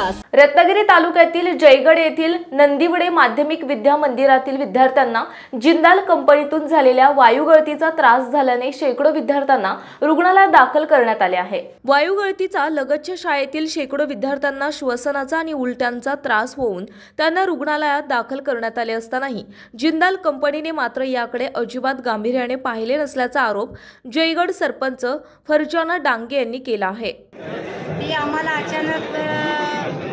त्रास। रत्नागिरी तालुक्यातील जयगड येथील नंदिवडे माध्यमिक विद्या मंदिरातील विद्यार्थ्यांना जिंदाल कंपनीतून झालेल्या वायुगळतीचा त्रास झाल्याने शेकडो विद्यार्थ्यांना रुग्णालयात दाखल करण्यात आले आहे। वायुगळतीचा लगतच्या शाळेतील शेकडो विद्यार्थ्यांना श्वसनाचा आणि उलट्यांचा त्रास होऊन त्यांना रुग्णालयात दाखल करण्यात आले असतानाही जिंदाल कंपनीने मात्र याकडे अजिबात गांभीर्याने पाहिले नसल्याचा आरोप जयगड सरपंच फरजाना डांगे यांनी केला आहे। ती आम्हाला अचानक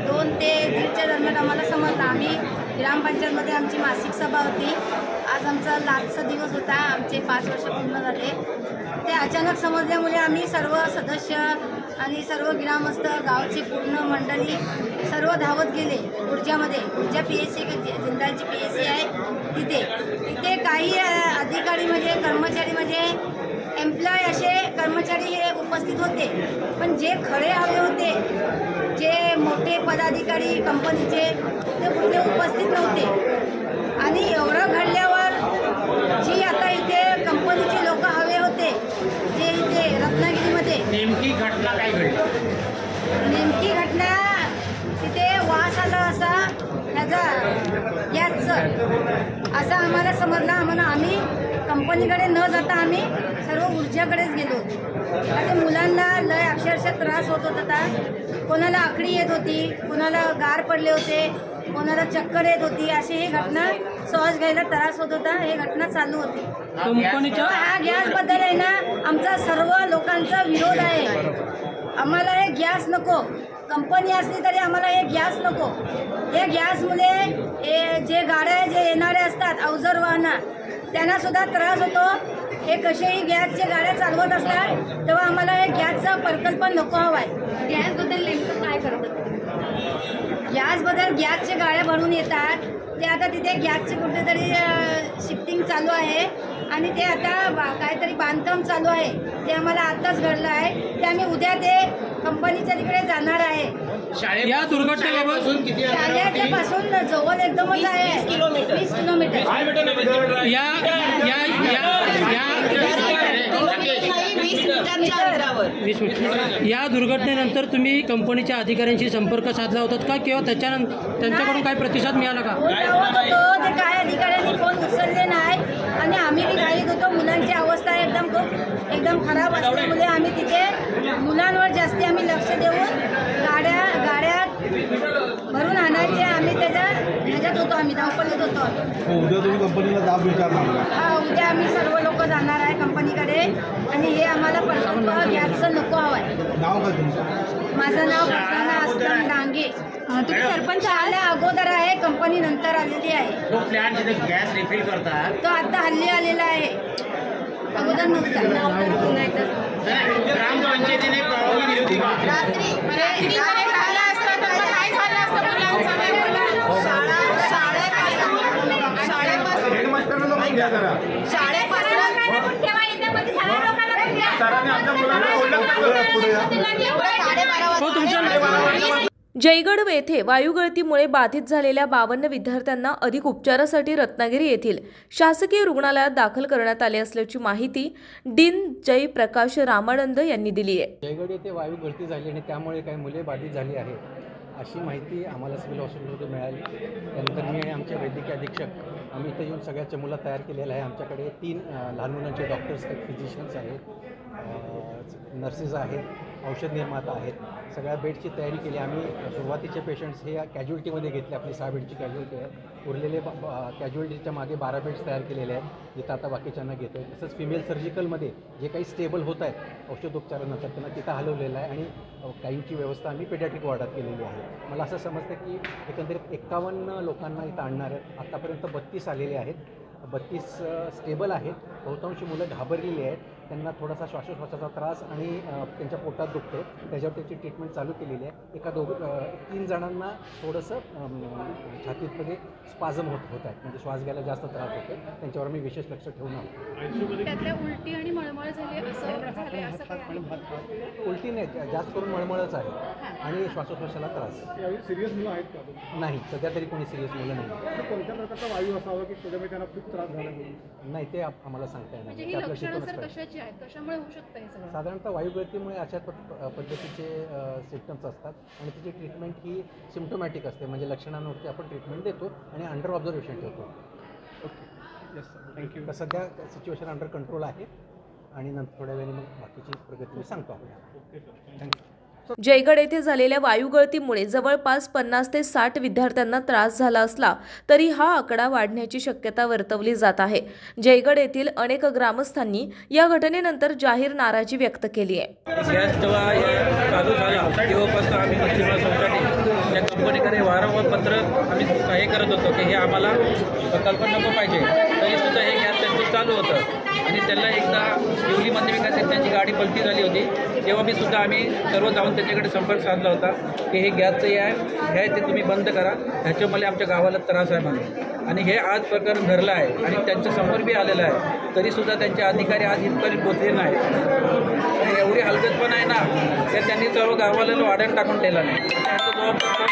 2 ते 1:30च्या दरम्यान आम्हाला समजलं। आम्ही ग्रामपंचायतमध्ये आमची मासिक सभा होती। आज आमचा लास्टचा दिवस होता, आमचे 5 वर्ष पूर्ण झाले। ते अचानक समजल्यामुळे आम्ही सर्व सदस्य आणि सर्व ग्रामस्थ, गावची पूर्ण मंडळी सर्व धावत गेले ऊर्जामध्ये। ऊर्जा PSC जिंदालची PSC आहे तिथे काही अधिकारी म्हणजे कर्मचारी म्हणजे एम्प्लॉय असे कर्मचारी हे उपस्थित होते, पण जे खडे हवे होते, जे मोठे पदाधिकारी कंपनीचे ते कुठे उपस्थित नव्हते। आणि एवढं घडल्यावर जी आता इथे कंपनीचे लोक हवे होते, जे इथे रत्नागिरीमध्ये नेमकी घटना काय घडली? नेमकी घटना तिथे वास आला असा ह्याचा गॅसचं असं आम्हाला समजलं। आम्ही कंपनीकडे न जाता आम्ही सर्व ऊर्जाकडेच गेलो होतो। आता मुलांना लय अक्षरशः त्रास होत होता। कोणाला आखडी येत होती, कोणाला गार पडले होते, कोणाला चक्कर येत होती। अशी ही घटना श्वास घ्यायला त्रास होत होता, ही घटना चालू होती। कंपनीच्या हा गॅसबद्दल आहे ना, आमचा सर्व लोकांचा विरोध आहे। आम्हाला हे गॅस नको, कंपनी असली तरी आम्हाला हे गॅस नको। हे गॅसमुळे जे गाड्या जे येणारे असतात अवजड वाहनं त्यांना सुद्धा त्रास होतो। हे कसेही गॅसच्या गाड्या चालवत असतात तेव्हा आम्हाला हे गॅसचा प्रकल्प नको हवा आहे। गॅसबद्दल नेमकं काय करतात? गॅसच्या गाड्या भरून येतात, ते आता तिथे गॅसचे कुठेतरी शिफ्टिंग चालू आहे आणि ते आता काहीतरी बांधकाम चालू आहे। ते आम्हाला आताच घडलं आहे, ते आम्ही उद्या ते कंपनीच्या तिकडे जाणार आहे। या दुर्घटनेपासून किती शाळेच्यापासून जवळ एकदमच आहे 20 किलोमीटर। या दुर्घटनेनंतर तुम्ही कंपनीच्या अधिकाऱ्यांशी संपर्क साधला होता का किंवा त्यांच्याकडून काय प्रतिसाद मिळाला का? ते काय अधिकाऱ्यांनी फोन उचलले नाही आणि आम्ही बी घाईत होतो। मुलांची अवस्था एकदम खराब असल्यामुळे आम्ही तिथे मुलांवर जास्ती आम्ही लक्ष देऊन गाड्या भरून आणायचे आम्ही ह्याच्यात होतो, आम्ही धावपळीत होतो। उद्या तुम्ही कंपनीला दाब विचारणार? हा, उद्या आम्ही सर्व लोक जाणार आहे कंपनीकडे आणि हे आम्हाला प्रकल्प गॅसचं नको हवं आहे। नाव काय तुमचं? माझं नाव फरजाना डांगे। तुम्ही सरपंच आल्या अगोदर आहे, कंपनी नंतर आलेली आहे। तो प्लॅन जिथे गॅस रिफिल करतात तो आता हल्ली आलेला आहे, अगोदर नव्हता। ग्रामपंचायतीने परवानगी दिली होती का? जयगड येथे वायुगळतीमुळे बाधित झालेल्या 52 विद्यार्थ्यांना अधिक उपचारासाठी रत्नागिरी येथील शासकीय रुग्णालयात दाखल करण्यात आले असल्याची माहिती डीन जयप्रकाश रामानंद यांनी दिली आहे। जयगड येथे वायुगळती झाली आणि त्यामुळे काही मुले बाधित झाली आहे अशी माहिती आम्हाला सिव्हिल हॉस्पिटलमध्ये मिळाली। त्यानंतर मी आणि आमचे वैद्यकीय अधीक्षक आम्ही इथे येऊन सगळ्या चमूला तयार केलेला आहे। आमच्याकडे 3 लहान मुलांचे डॉक्टर्स आहेत, फिजिशियन्स आहेत, नर्सेस आहेत, औषध निर्माता आहेत। सगळ्या बेडची तयारी केली आम्ही। सुरुवातीचे पेशंट्स हे कॅज्युअल्टीमध्ये घेतले, आपली 6 बेडची कॅज्युअल्टी आहे। उरलेले कॅज्युअल्टीच्या मागे 12 बेड्स तयार केलेले आहेत, जिथं आता बाकीच्यांना घेतो आहे। तसंच फिमेल सर्जिकलमध्ये जे काही स्टेबल होत आहेत औषधोपचारानंतर त्यांना तिथं हलवलेलं आहे आणि काहींची व्यवस्था आम्ही पेडियाट्रिक वॉर्डात केलेली आहे। मला असं समजतं की एकंदरीत 51 लोकांना इथं आणणार आहेत। आत्तापर्यंत 32 आलेले आहेत, 32 स्टेबल आहेत। बहुतांशी मुलं घाबरलेली आहेत, त्यांना थोडासा श्वासोच्छवासाचा त्रास आणि त्यांच्या पोटात दुखते, त्याच्यावर त्याची ट्रीटमेंट चालू केलेली आहे। 3 जणांना थोडंसं छातीमध्ये स्पाझम होत आहेत, म्हणजे श्वास घ्यायला जास्त त्रास होतो, त्यांच्यावर मी विशेष लक्ष ठेवून आहोत। त्यातल्या उलटी आणि मळमळ झाली असं उलटी नाही, जास्त करून मळमळच आहे आणि श्वासोच्छवासाला त्रास। सिरियस मुलं आहेत का? नाही, सध्या तरी कोणी सिरियस मुलं नाही। कोणत्या प्रकारचा वायू असावा की त्याच्यामुळे त्यांना खूप त्रास झाला? नाही, ते आम्हाला सांगता येणार नाही। महत्त्वाची आहेत, कशामुळे होऊ शकतं हे सगळं? साधारणतः वायुगळतीमुळे अशा पद्धतीचे सिम्पटम्स असतात आणि त्याची ट्रीटमेंट ही सिम्प्टोमॅटिक असते, म्हणजे लक्षणांवरती आपण ट्रीटमेंट देतो आणि अंडर ऑब्झर्वेशन ठेवतो. Okay, yes sir, thank you. तर सध्या सिच्युएशन अंडर कंट्रोल आहे आणि नंतर थोड्या वेळाने मग बाकीची प्रगती मी सांगतो आपल्याला. थँक्यू. जयगड येथे झालेल्या वायुगळतीमुळे जवळपास 50 ते 60 विद्यार्थ्यांना त्रास झाला असला तरी हा आकडा वाढण्याची शक्यता वर्तवली जात आहे. जयगड येथील अनेक ग्रामस्थांनी या घटनेनंतर जाहीर नाराजी व्यक्त केली आहे. गॅस जेव्हा चालू झाला तेव्हापासून आम्ही मच्छीमार संस्थांनी या कंपनीकडे वारंवार पत्र आम्ही हे करत होतो की हे आम्हाला प्रकल्प नको पाहिजे, तरीसुद्धा हे गॅस त्यांचं चालू होतं. आणि त्यांना एकदा शिवलीमध्ये विकास त्यांची गाडी पलटी झाली होती तेव्हा मी सुद्धा आम्ही सर्व जाऊन त्यांच्याकडे संपर्क साधला होता की हे गॅसचं हे ते तुम्ही बंद करा, ह्याच्यामुळे आमच्या गावाला त्रास आहे म्हणून. आणि हे आज प्रकरण घडलं आहे आणि त्यांच्या समोर बी आलेलं आहे, तरीसुद्धा त्यांचे अधिकारी आज इथपर्यंत पोचले नाही. आणि एवढी हलगतपण आहे ना तर त्यांनी सर्व गावाला वाढण टाकून ठेवला नाही. त्याचं जबाबदार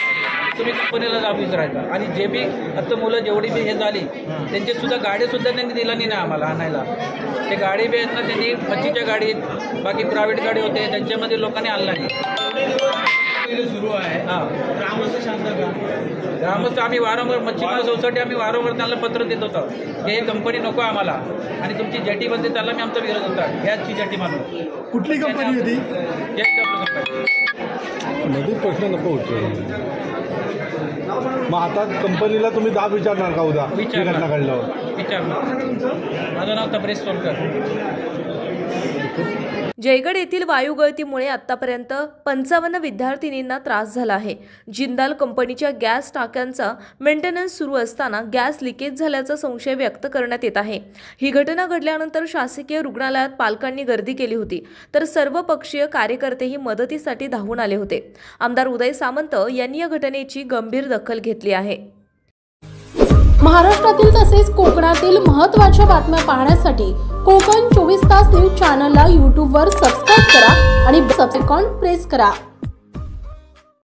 तुम्ही कंपनीला जाऊन विचारायचा. आणि जे बी आता मुलं जेवढी बी हे झाली त्यांचे सुद्धा गाडीसुद्धा त्यांनी दिला नाही ना आम्हाला आणायला. ते गाडी बी आहेत ना त्यांनी मच्छीच्या गाडीत बाकी प्रायव्हेट गाडी होते त्यांच्यामध्ये लोकांनी आणला नाही. सुरू आहे हां ग्रामस्थ शांत का ग्रामस्थ आम्ही वारंवार मच्छीमार सोसायटी आम्ही वारंवार त्यांना पत्र देत होतो की हे कंपनी नको आम्हाला आणि तुमची जेटी बंद त्याला मी आमचा विरोध होता. गॅसची जेटी मानून कुठली कंपनी होती? नदीत प्रश्न नको होतो. मग आता कंपनीला तुम्ही दाब विचारणार का उद्या घटना घडल्यावर? विचारणार. माझं नाव तबरेश सोलकर. जयगड येथील वायुगळतीमुळे आतापर्यंत 55 विद्यार्थिनींना त्रास झाला आहे. जिंदाल कंपनीच्या गॅस टाक्यांचा मेंटेनन्स सुरू असताना गॅस लिकेज झाल्याचा संशय व्यक्त करण्यात येत आहे. ही घटना घडल्यानंतर शासकीय रुग्णालयात पालकांनी गर्दी केली होती तर सर्व पक्षीय कार्यकर्तेही मदतीसाठी धावून आले होते. आमदार उदय सामंत यांनी या घटनेची गंभीर दखल घेतली आहे. महाराष्ट्रातील तसेच कोकणातील महत्त्वाच्या बातम्या पाहण्यासाठी कोकण 24 तास न्यूज चॅनलला यूट्यूबवर सबस्क्राईब करा आणि बेल आयकॉन प्रेस करा.